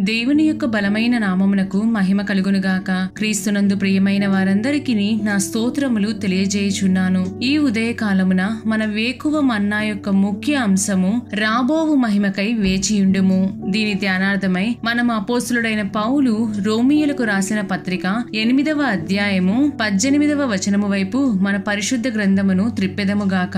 దేవుని యొక్క బలమైన నామమునకు మహిమ కలుగునుగాక. క్రీస్తునందు ప్రియమైన వారందరికీ నా స్తోత్రములు తెలియజేయుచున్నాను. ఈ ఉదయకాలమున మన వేకువ మన్నా యొక్క ముఖ్య అంశము రాబోవు మహిమకై వేచియుండుము. దీని ధ్యానార్థమై మనం అపోస్తులుడైన పౌలు రోమీయులకు రాసిన పత్రిక 8వ అధ్యాయము 18వ వచనము వైపు మన పరిశుద్ధ గ్రంథమును త్రిప్పెదముగాక.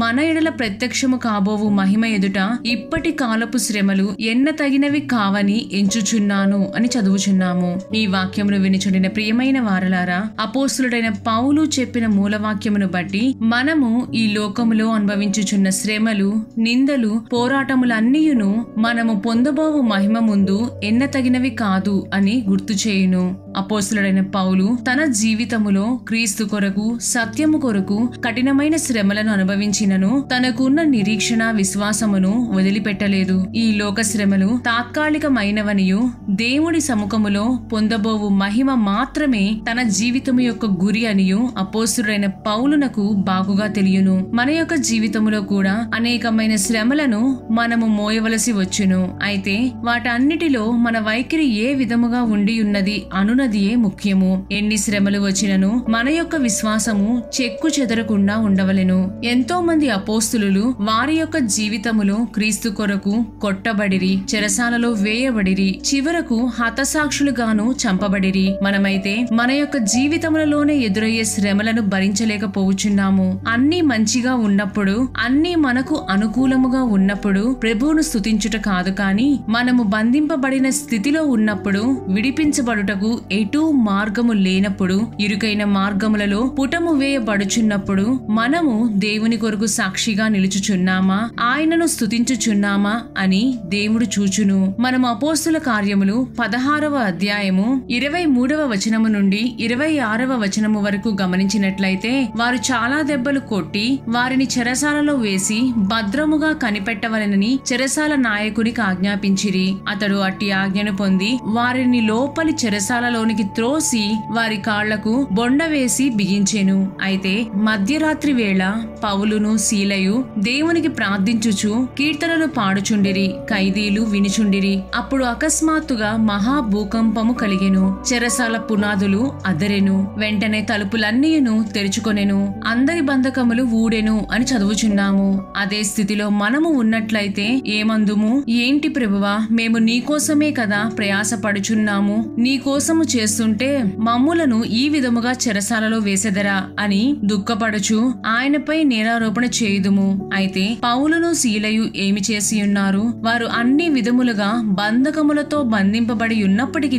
మన ఎడల ప్రత్యక్షము కాబోవు మహిమ ఎదుట ఇప్పటి కాలపు శ్రమలు ఎన్న తగినవి కావని ఎంచుచున్నాను అని చదువుచున్నాము. ఈ వాక్యమును వినిచుండిన ప్రియమైన వారలారా, అపోస్తులుడైన పౌలు చెప్పిన మూలవాక్యమును బట్టి మనము ఈ లోకములో అనుభవించుచున్న శ్రమలు, నిందలు, పోరాటములన్నీయును మనము పొందబోవు మహిమ ముందు ఎన్న తగినవి కాదు అని గుర్తు చేయును. అపోస్తులుడైన పౌలు తన జీవితములో క్రీస్తు కొరకు, సత్యము కొరకు కఠినమైన శ్రమలను అనుభవించినను తనకున్న నిరీక్షణ, విశ్వాసమును వదిలిపెట్టలేదు. ఈ లోక శ్రమలు తాత్కాలికమైనవనియు దేవుడి సముఖములో పొందబోవు మహిమ మాత్రమే తన జీవితము యొక్క గురి అనియు అపోస్తులుడైన పౌలునకు బాగుగా తెలియను. మన యొక్క జీవితములో కూడా అనేకమైన శ్రమలను మనము మోయవలసి వచ్చును. అయితే వాటన్నిటిలో మన వైఖరి ఏ విధముగా ఉండి ఉన్నది అనునదియే ముఖ్యము. ఎన్ని శ్రమలు వచ్చినను మన యొక్క విశ్వాసము చెక్కు చెదరకుండా ఉండవలెను. ఎంతో మంది అపోస్తులు వారి యొక్క జీవితములో క్రీస్తు కొరకు కొట్టబడిరి, చెరసాలలో వేయబడిరి, చివరకు హతసాక్షులుగాను చంపబడిరి. మనమైతే మన యొక్క జీవితములలోనే ఎదురయ్యే శ్రమలను భరించలేకపోవచ్చున్నాము. అన్ని మంచిగా ఉన్నప్పుడు, అన్ని మనకు అనుకూలముగా ఉన్నప్పుడు ప్రభువును స్తుతించుట కాదు, కాని మనము బంధింపబడిన స్థితిలో ఉన్నప్పుడు, విడిపించబడుటకు ఎటూ మార్గము లేనప్పుడు, ఇరుకైన మార్గములలో పుటము వేయబడుచున్నప్పుడు మనము దేవుని కొరకు సాక్షిగా నిలుచుచున్నామా, ఆయనను స్తుతించుచున్నామా అని దేవుడు చూచును. మనము అపోస్తుల కార్యములు 16వ అధ్యాయము 23వ వచనము నుండి 26వ వచనము వరకు గమనించినట్లయితే, వారు చాలా దెబ్బలు కొట్టి వారిని చెరసాలలో వేసి భద్రముగా కనిపెట్టవలెనని చెరసాల నాయకునికి ఆజ్ఞాపించిరి. అతడు అట్టి ఆజ్ఞను పొంది వారిని లోపలి చెరసాలలోనికి త్రోసి వారి కాళ్లకు బొండ వేసి బిగించెను. అయితే మధ్యరాత్రి వేళ పౌలును సీలయు దేవునికి ప్రార్థించుచు కీర్తనలు పాడుచుండిరి. ఖైదీలు వినిచుండిరి. అప్పుడు అకస్మాత్తుగా మహా భూకంపము కలిగెను. చెరసాల పునాదులు అదరెను. వెంటనే తలుపులన్నీయును తెరుచుకొనెను. అందరి బంధకములు ఊడెను అని చదువుచున్నాము. అదే స్థితిలో మనము ఉన్నట్లయితే ఏమందుము? ఏంటి ప్రభువా, మేము నీకోసమే కదా ప్రయాసపడుచున్నాము, నీకోసము చేస్తుంటే మమ్ములను ఈ విధముగా చెరసాలలో వేసెదరా అని దుఃఖపడుచు ఆయనపై నేరారోపణ చేయుదుము. అయితే పౌలును సీలయు ఏమి చేసి ఉన్నారు? వారు అన్ని విధములుగా బంధకములతో బంధింపబడి ఉన్నప్పటికీ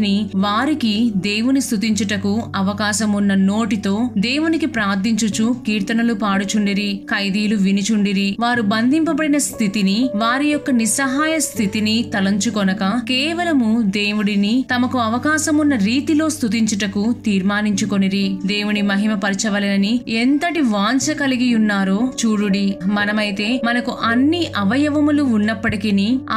వారికి దేవుని స్తుతించుటకు అవకాశమున్న నోటితో దేవునికి ప్రార్థించుచు కీర్తనలు పాడుచుండిరి. ఖైదీలు వినిచుండిరి. వారు బంధింపబడిన స్థితిని, వారి యొక్క నిస్సహాయ స్థితిని తలంచుకొనక కేవలము దేవుడిని తమకు అవకాశమున్న రీతిలో స్తుతించుటకు తీర్మానించుకొనిరి. దేవుని మహిమ పరచవలెనని ఎంతటి వాంఛ కలిగి ఉన్నారో చూడుడి. మనమైతే మనకు అన్ని అవయవములు ఉన్నప్పటికీ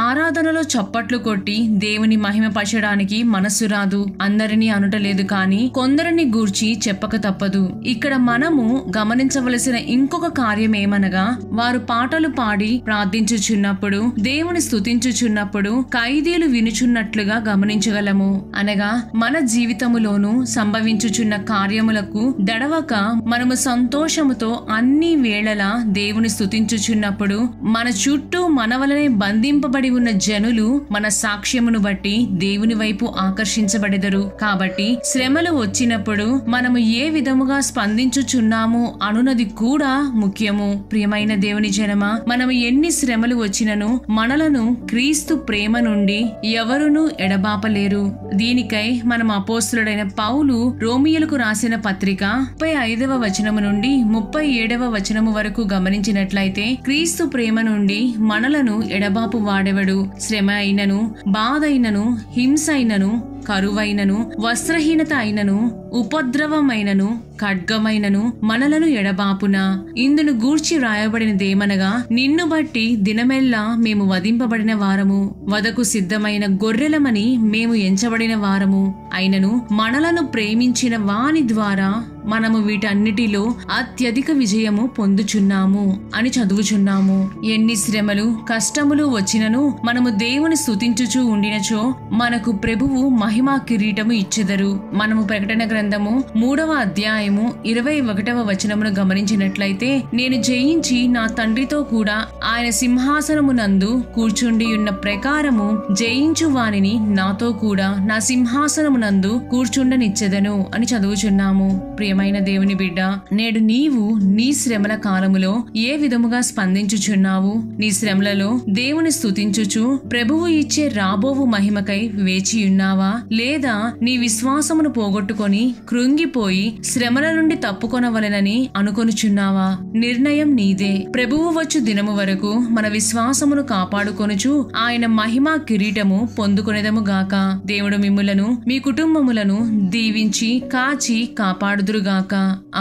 ఆరాధనలో చప్పట్లు కొట్టి దేవుని మహిమ పరచడానికి మనస్సు రాదు. అందరినీ అనుటలేదు, కాని కొందరిని గూర్చి చెప్పక తప్పదు. ఇక్కడ మనము గమనించవలసిన ఇంకొక కార్యమేమనగా, వారు పాటలు పాడి ప్రార్థించుచున్నప్పుడు, దేవుని స్తుతించుచున్నప్పుడు ఖైదీలు వినుచున్నట్లుగా గమనించగలము. అనగా మన జీవితములోను సంభవించుచున్న కార్యములకు దడవక మనము సంతోషముతో అన్ని వేళలా దేవుని స్తుతించుచున్నప్పుడు మన చుట్టూ మన వలనే బంధింపబడి ఉన్న జనులు మన సాక్ష్యమును బట్టి దేవుని వైపు ఆకర్షించబడెదరు. కాబట్టి శ్రమలు వచ్చినప్పుడు మనము ఏ విధముగా స్పందించుచున్నాము అనున్నది కూడా ముఖ్యము. ప్రియమైన దేవుని జనమా, మనము ఎన్ని శ్రమలు వచ్చినను మనలను క్రీస్తు ప్రేమ నుండి ఎవరునూ ఎడబాపలేరు. దీనికై మనం అపోస్తులుడైన పౌలు రోమియులకు రాసిన పత్రిక 35వ వచనము నుండి 37వ వచనము వరకు గమనించినట్లయితే, క్రీస్తు ప్రేమ నుండి మనలను ఎడబాపు వాడెవడు? శ్రమ అయినను, బాధ అయినను, హింస అయినను, కరువైనను, వస్త్రహీనత అయినను, ఉపద్రవమైనను ఖడ్గమైనను మనలను ఎడబాపునా. ఇందును గూర్చి వ్రాయబడినదేమనగా, నిన్ను బట్టి దినమెల్లా మేము వధింపబడిన వారము, వదకు సిద్ధమైన గొర్రెలమని మేము ఎంచబడిన వారము. అయినను మనలను ప్రేమించిన వాని ద్వారా మనము వీటన్నిటిలో అత్యధిక విజయము పొందుచున్నాము అని చదువుచున్నాము. ఎన్ని శ్రమలు కష్టములు వచ్చినను మనము దేవుని స్తుతించుచూ ఉండినచో మనకు ప్రభువు మహిమా కిరీటము ఇచ్చెదరు. మనము ప్రకటన గ్రంథము 3వ అధ్యాయము 21వ వచనమును గమనించినట్లయితే, నేను జయించి నా తండ్రితో కూడా ఆయన సింహాసనమునందు కూర్చుండి ఉన్న ప్రకారము జయించు వానిని నాతో కూడా నా సింహాసనమునందు కూర్చుండనిచ్చెదను అని చదువుచున్నాము. ప్రియమైన దేవుని బిడ్డ, నేడు నీవు నీ శ్రమల కాలములో ఏ విధముగా స్పందించుచున్నావు? నీ శ్రమలలో దేవుని స్తుతించుచు ప్రభువు ఇచ్చే రాబోవు మహిమకై వేచియున్నావా? లేదా నీ విశ్వాసమును పోగొట్టుకొని కృంగిపోయి శ్రమల నుండి తప్పుకొనవలెనని అనుకొనుచున్నావా? నిర్ణయం నీదే. ప్రభువు వచ్చు దినము వరకు మన విశ్వాసమును కాపాడుకొనుచు ఆయన మహిమా కిరీటము పొందుకొనేదముగాక. దేవుడు మిమ్ములను మీ కుటుంబములను దీవించి కాచి కాపాడుదురుగాక.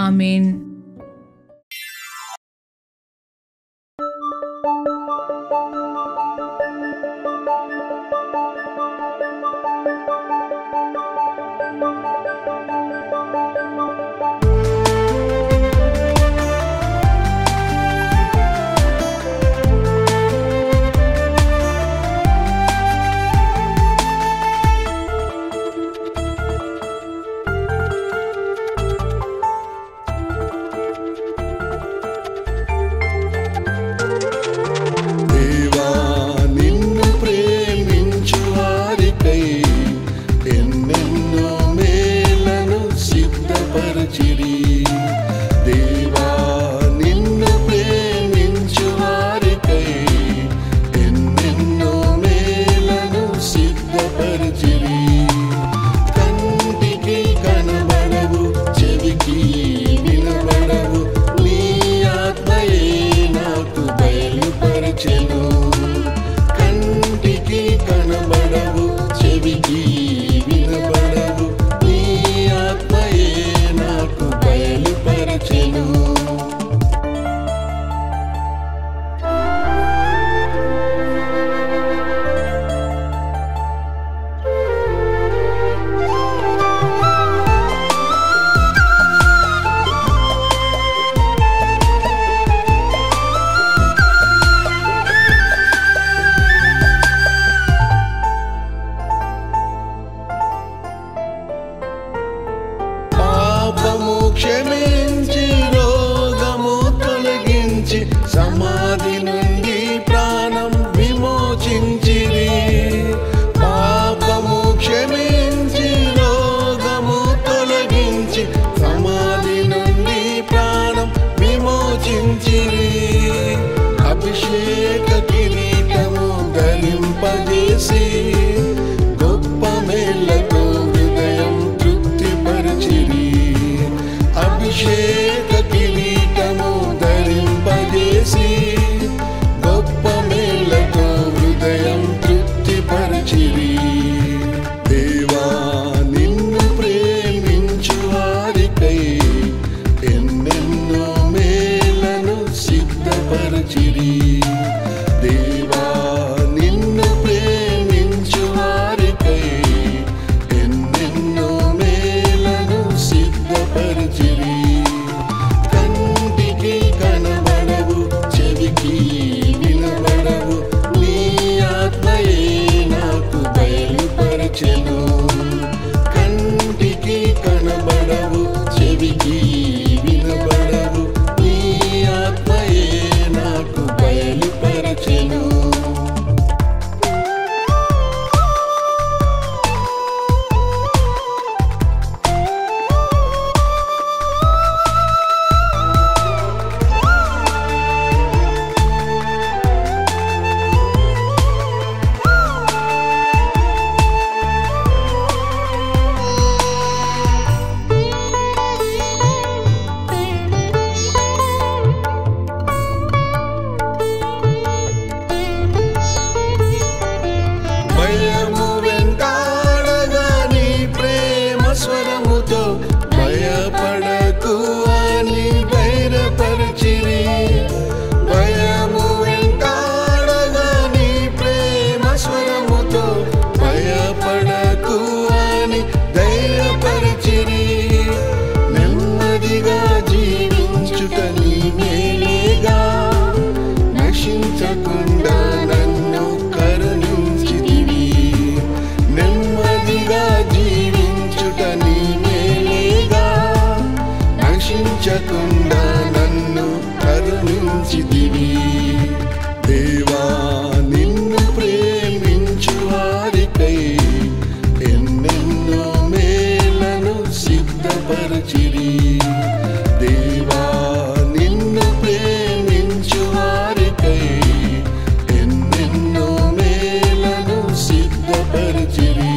ఆమేన్. క్షమించి రోగము తొలగించి సమాధి నుండి ప్రాణం విమోచించిరి. పాపము క్షమించి రోగము తొలగించి సమాధి నుండి ప్రాణం విమోచించిరి. అభిషేక కిరీటము ధరింపజేసి గొప్ప మేళ్లతో హృదయం తృప్తిపరిచిరి. అభిషేక కిరీటము ధరింపజేసి గొప్ప మేళ్లతో హృదయం తృప్తిపరిచిరి. దేవా నిన్ను ప్రేమించు వారికై ఎన్నెన్నో మేళ్లను సిద్ధపరిచిరి. దేవా నిన్ను ప్రేమించు వారికై ఎన్నెన్నో మేళ్లను సిద్ధపరిచిరి. ప్రేమించుట నీ మేలేగా నశించకుండా నన్ను కరుణించితివి నెమ్మదిగా జీవించుట నీ మేలేగా నశించకుండా నన్ను కరుణించితివి దేవా నిన్ను ప్రేమించు వారికై ఎన్నెన్నో మేలను సిద్ధపరచిరి దేవా నిన్ను ప్రేమించు వారికై ఎన్నెన్నో మేలను సిద్ధపరచిరి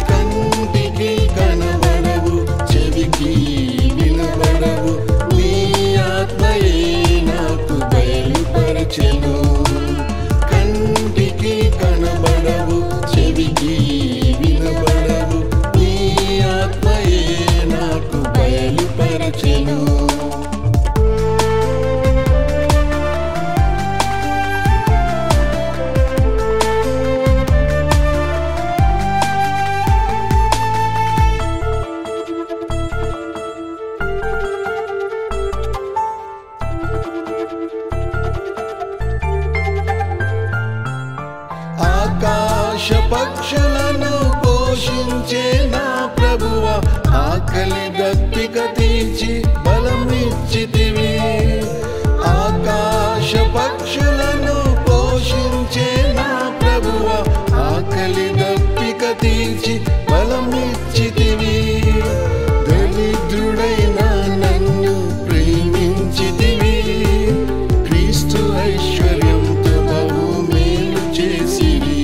కంటికి కనబడవు చెవికి వినబడవు నీ ఆత్మయే నాకు బయలుపరచెను కంటికి కనబడవు చెవికి వినబడవు నీ ఆత్మయే నాకు బయలుపరచెను ఆకాశ పక్షులను పోషించే నా ప్రభువా ఆకలి దప్పిక తీర్చి బలమిచ్చితివి ఆకాశ పక్షులను పోషించే నా ప్రభువా ఆకలి దప్పిక తీర్చి బలమిచ్చితివి దరిద్రుడైన నన్ను ప్రేమించితివి క్రీస్తు ఐశ్వర్యంతో బహు మేలు చేసిరి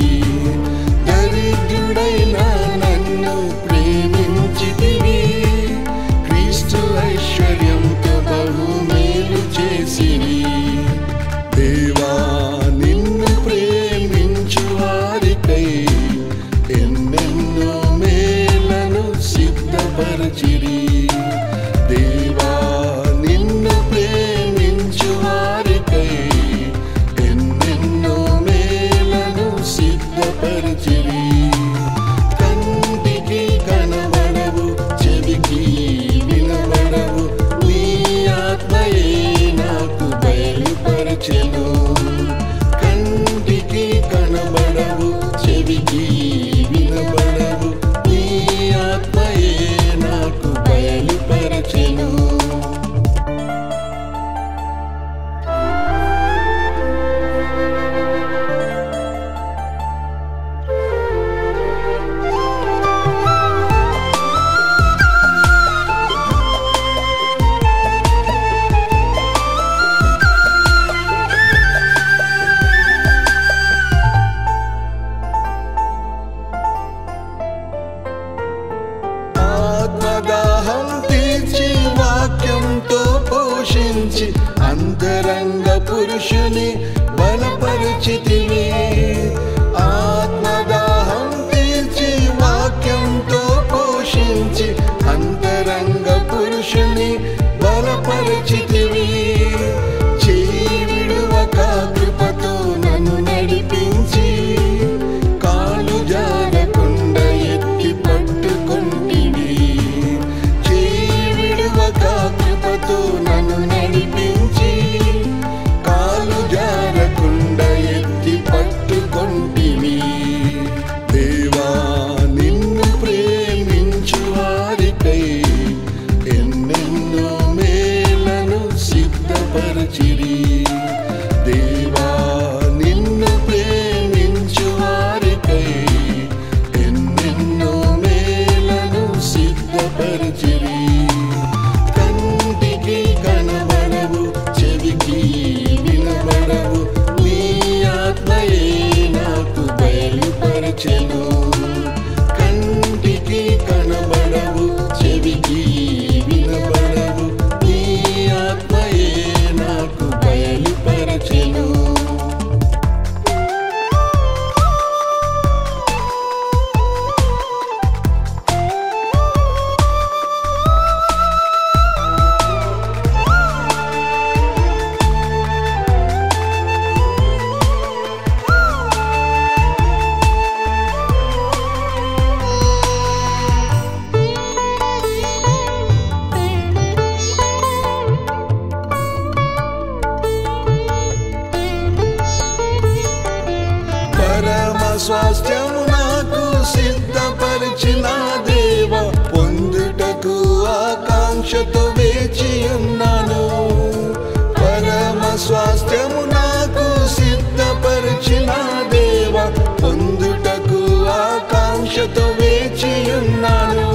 దరిద్రుడైన నన్ను ప్రేమించితివి క్రీస్తు ఐశ్వర్యంతో బహు మేలు చేసిరి దేవా నిన్ను ప్రేమించు వారికై ఎన్నెన్నో మేలను సిద్ధపరచిరి దేవా నిన్ను ప్రేమించు వారికై ఎన్నెన్నో మేలను సిద్ధపరచిరి కంటికి కనబడవు చెవికి వినబడవు నీ ఆత్మయే నాకు బయలుపరచెను కంటికి కనబడవు చెవికి వినబడవు నీ ఆత్మయే నాకు బయలుపరచెను ఆత్మదాహం తీర్చి వాక్యంతో పోషించి అంతరంగ పురుషుని బలపరిచితివి ఆత్మదాహం తీర్చి వాక్యంతో పోషించి అంతరంగ పురుషుని బలపరిచితివి చేయి విడువక కృపతో నన్ను నడిపించి కాలు జారకుండా ఎత్తి పట్టుకొంటివి చేయి విడువక కృపతో నన్ను నడిపించి కాలు జారకుండా ఎత్తి పట్టుకొంటివి దేవా నిన్ను ప్రేమించు వారికై ఎన్నెన్నో మేలను స్వాస్థ్యము నాకు సిద్ధపరిచిన దేవా, పొందుటకు ఆకాంక్షతో వేచి ఉన్నాను. పరమ స్వాస్థ్యము నాకు సిద్ధపరిచిన దేవా, పొందుటకు ఆకాంక్షతో వేచి ఉన్నాను.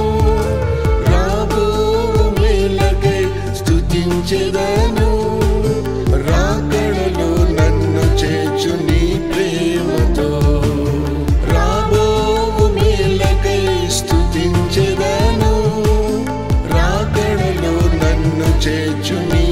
రాబో మేలకై స్తుతించెదను, రాకడలో నన్ను చేర్చు నీ ప్రేమతో. రాబో మేలకై స్తుతించెదను, రాకడలో నన్ను చేర్చు నీ